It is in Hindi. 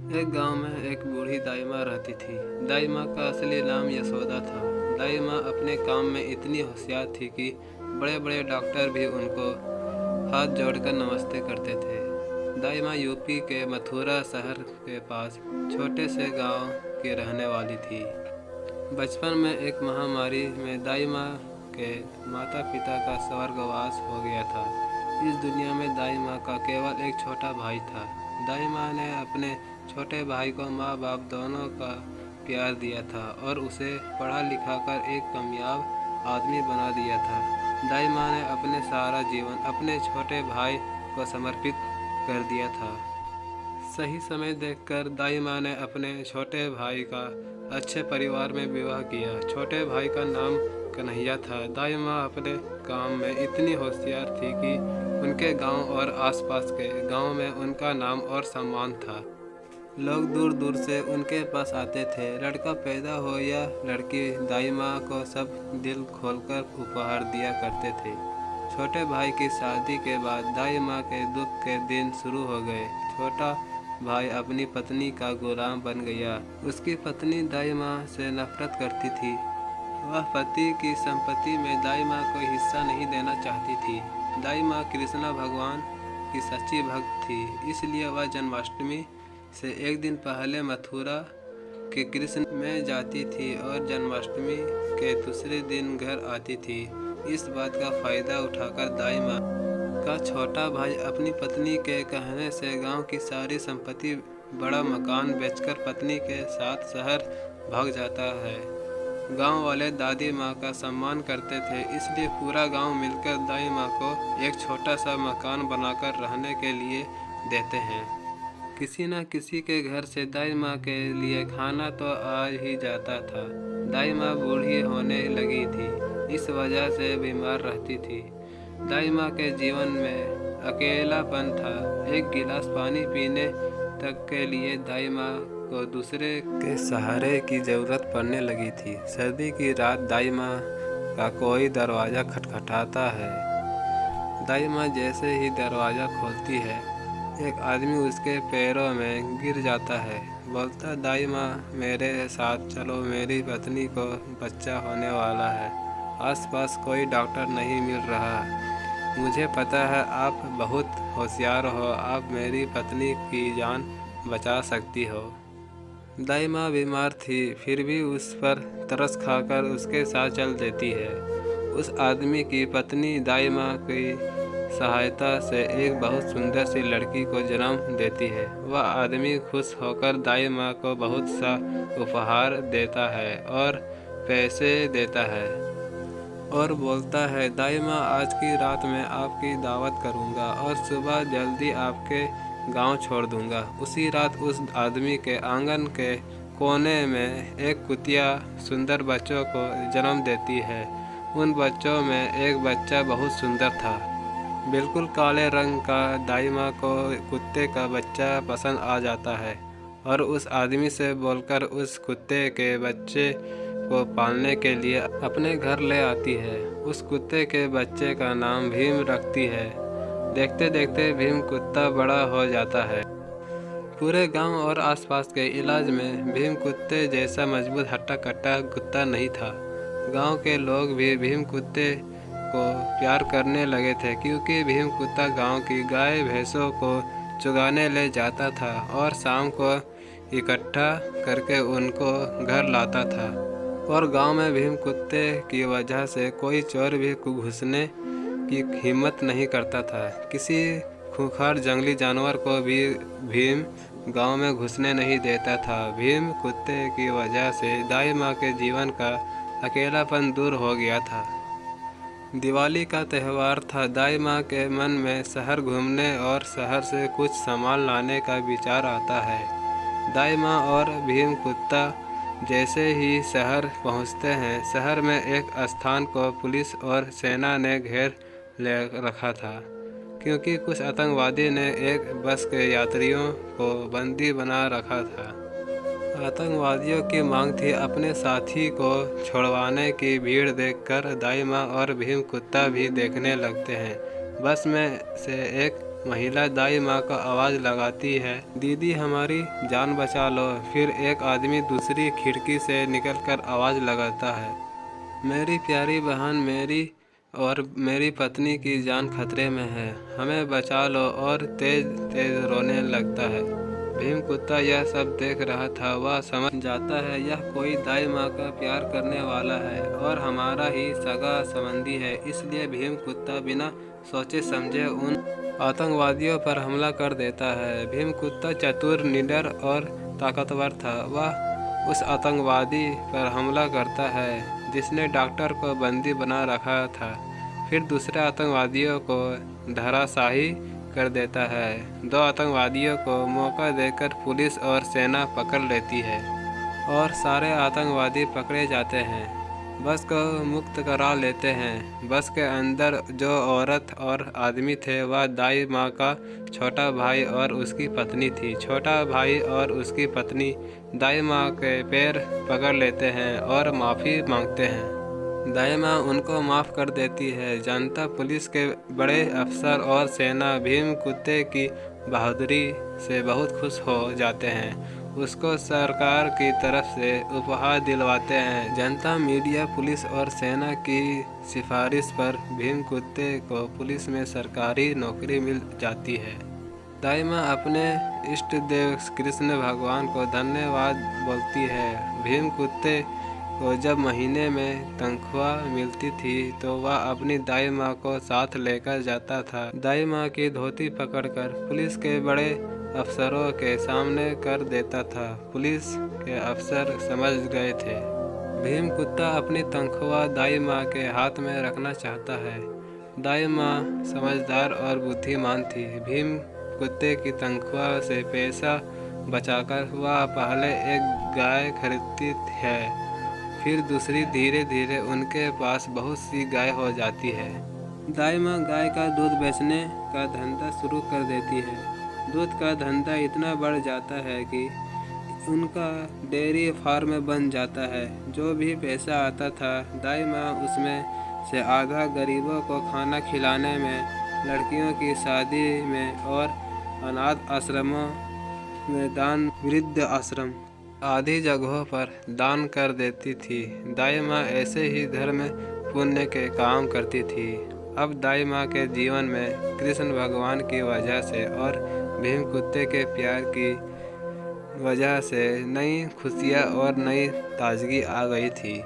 एक गांव में एक बूढ़ी दाई माँ रहती थी। दाई माँ का असली नाम यशोदा था। दाई माँ अपने काम में इतनी होशियार थी कि बड़े बड़े डॉक्टर भी उनको हाथ जोड़कर नमस्ते करते थे। दाई माँ यूपी के मथुरा शहर के पास छोटे से गांव की रहने वाली थी। बचपन में एक महामारी में दाई माँ के माता पिता का स्वर्गवास हो गया था। इस दुनिया में दाई माँ का केवल एक छोटा भाई था। दाई माँ ने अपने छोटे भाई को माँ बाप दोनों का प्यार दिया था और उसे पढ़ा लिखा कर एक कामयाब आदमी बना दिया था। दाई माँ ने अपने सारा जीवन अपने छोटे भाई को समर्पित कर दिया था। सही समय देखकर दाई माँ ने अपने छोटे भाई का अच्छे परिवार में विवाह किया। छोटे भाई का नाम कन्हैया था। दाई माँ अपने काम में इतनी होशियार थी कि उनके गांव और आसपास के गांव में उनका नाम और सम्मान था। लोग दूर दूर से उनके पास आते थे। लड़का पैदा हो या लड़की, दाई माँ को सब दिल खोलकर उपहार दिया करते थे। छोटे भाई की शादी के बाद दाई माँ के दुख के दिन शुरू हो गए। छोटा भाई अपनी पत्नी का गुलाम बन गया। उसकी पत्नी दाई माँ से नफरत करती थी। वह पति की संपत्ति में दाई माँ को हिस्सा नहीं देना चाहती थी। दाई माँ कृष्णा भगवान की सच्ची भक्त थी, इसलिए वह जन्माष्टमी से एक दिन पहले मथुरा के कृष्ण में जाती थी और जन्माष्टमी के दूसरे दिन घर आती थी। इस बात का फायदा उठाकर दाई माँ का छोटा भाई अपनी पत्नी के कहने से गांव की सारी संपत्ति, बड़ा मकान बेचकर पत्नी के साथ शहर भाग जाता है। गांव वाले दादी माँ का सम्मान करते थे, इसलिए पूरा गांव मिलकर दाई माँ को एक छोटा सा मकान बनाकर रहने के लिए देते हैं। किसी न किसी के घर से दाई माँ के लिए खाना तो आ ही जाता था। दाई माँ बूढ़ी होने लगी थी, इस वजह से बीमार रहती थी। दाई माँ के जीवन में अकेलापन था। एक गिलास पानी पीने तक के लिए दाई माँ को दूसरे के सहारे की जरूरत पड़ने लगी थी। सर्दी की रात दाई माँ का कोई दरवाज़ा खटखटाता है। दाई माँ जैसे ही दरवाज़ा खोलती है, एक आदमी उसके पैरों में गिर जाता है। बोलता, दाई माँ मेरे साथ चलो, मेरी पत्नी को बच्चा होने वाला है। आसपास कोई डॉक्टर नहीं मिल रहा। मुझे पता है आप बहुत होशियार हो, आप मेरी पत्नी की जान बचा सकती हो। दाई माँ बीमार थी, फिर भी उस पर तरस खाकर उसके साथ चल देती है। उस आदमी की पत्नी दाई माँ की सहायता से एक बहुत सुंदर सी लड़की को जन्म देती है। वह आदमी खुश होकर दाई माँ को बहुत सा उपहार देता है और पैसे देता है और बोलता है, दाई माँ आज की रात में आपकी दावत करूँगा और सुबह जल्दी आपके गांव छोड़ दूँगा। उसी रात उस आदमी के आंगन के कोने में एक कुतिया सुंदर बच्चों को जन्म देती है। उन बच्चों में एक बच्चा बहुत सुंदर था, बिल्कुल काले रंग का। दाई माँ को कुत्ते का बच्चा पसंद आ जाता है और उस आदमी से बोलकर उस कुत्ते के बच्चे को पालने के लिए अपने घर ले आती है। उस कुत्ते के बच्चे का नाम भीम रखती है। देखते देखते भीम कुत्ता बड़ा हो जाता है। पूरे गांव और आसपास के इलाज में भीम कुत्ते जैसा मजबूत हट्टा कट्टा कुत्ता नहीं था। गांव के लोग भी भीम कुत्ते को प्यार करने लगे थे, क्योंकि भीम कुत्ता गांव की गाय भैंसों को चुगाने ले जाता था और शाम को इकट्ठा करके उनको घर लाता था। और गांव में भीम कुत्ते की वजह से कोई चोर भी घुसने की हिम्मत नहीं करता था। किसी खूंखार जंगली जानवर को भी भीम गांव में घुसने नहीं देता था। भीम कुत्ते की वजह से दाई माँ के जीवन का अकेलापन दूर हो गया था। दिवाली का त्यौहार था। दाई माँ के मन में शहर घूमने और शहर से कुछ सामान लाने का विचार आता है। दाई माँ और भीम कुत्ता जैसे ही शहर पहुँचते हैं, शहर में एक स्थान को पुलिस और सेना ने घेर ले रखा था, क्योंकि कुछ आतंकवादी ने एक बस के यात्रियों को बंदी बना रखा था। आतंकवादियों की मांग थी अपने साथी को छुड़वाने की। भीड़ देखकर दाई माँ और भीम कुत्ता भी देखने लगते हैं। बस में से एक महिला दाई माँ को आवाज़ लगाती है, दीदी हमारी जान बचा लो। फिर एक आदमी दूसरी खिड़की से निकलकर आवाज़ लगाता है, मेरी प्यारी बहन और मेरी पत्नी की जान खतरे में है, हमें बचा लो। और तेज तेज रोने लगता है। भीम कुत्ता यह सब देख रहा था। वह समझ जाता है यह कोई दाई माँ का प्यार करने वाला है और हमारा ही सगा संबंधी है। इसलिए भीम कुत्ता बिना सोचे समझे उन आतंकवादियों पर हमला कर देता है। भीम कुत्ता चतुर, निडर और ताकतवर था। वह उस आतंकवादी पर हमला करता है जिसने डॉक्टर को बंदी बना रखा था। फिर दूसरे आतंकवादियों को धराशायी कर देता है। दो आतंकवादियों को मौका देकर पुलिस और सेना पकड़ लेती है और सारे आतंकवादी पकड़े जाते हैं। बस को मुक्त करा लेते हैं। बस के अंदर जो औरत और आदमी थे वह दाई माँ का छोटा भाई और उसकी पत्नी थी। छोटा भाई और उसकी पत्नी दाई माँ के पैर पकड़ लेते हैं और माफ़ी मांगते हैं। दाई माँ उनको माफ़ कर देती है। जनता, पुलिस के बड़े अफसर और सेना भीम कुत्ते की बहादुरी से बहुत खुश हो जाते हैं। उसको सरकार की तरफ से उपहार दिलवाते हैं। जनता, मीडिया, पुलिस और सेना की सिफारिश पर भीम कुत्ते को पुलिस में सरकारी नौकरी मिल जाती है। दाई माँ अपने इष्ट देव कृष्ण भगवान को धन्यवाद बोलती है। भीम कुत्ते को जब महीने में तनख्वाह मिलती थी तो वह अपनी दाई माँ को साथ लेकर जाता था। दाई माँ की धोती पकड़कर पुलिस के बड़े अफसरों के सामने कर देता था। पुलिस के अफसर समझ गए थे भीम कुत्ता अपनी तनख्वाह दाई माँ के हाथ में रखना चाहता है। दाई माँ समझदार और बुद्धिमान थी। भीम कुत्ते की तनख्वाह से पैसा बचाकर वह पहले एक गाय खरीदती है, फिर दूसरी। धीरे धीरे उनके पास बहुत सी गाय हो जाती है। दाई माँ गाय का दूध बेचने का धंधा शुरू कर देती है। दूध का धंधा इतना बढ़ जाता है कि उनका डेयरी फार्म बन जाता है। जो भी पैसा आता था दाई माँ उसमें से आधा गरीबों को खाना खिलाने में, लड़कियों की शादी में और अनाथ आश्रमों में दान, वृद्ध आश्रम आदि जगहों पर दान कर देती थी। दाई माँ ऐसे ही धर्म पुण्य के काम करती थी। अब दाई माँ के जीवन में कृष्ण भगवान की वजह से और भीम कुत्ते के प्यार की वजह से नई खुशियाँ और नई ताजगी आ गई थी।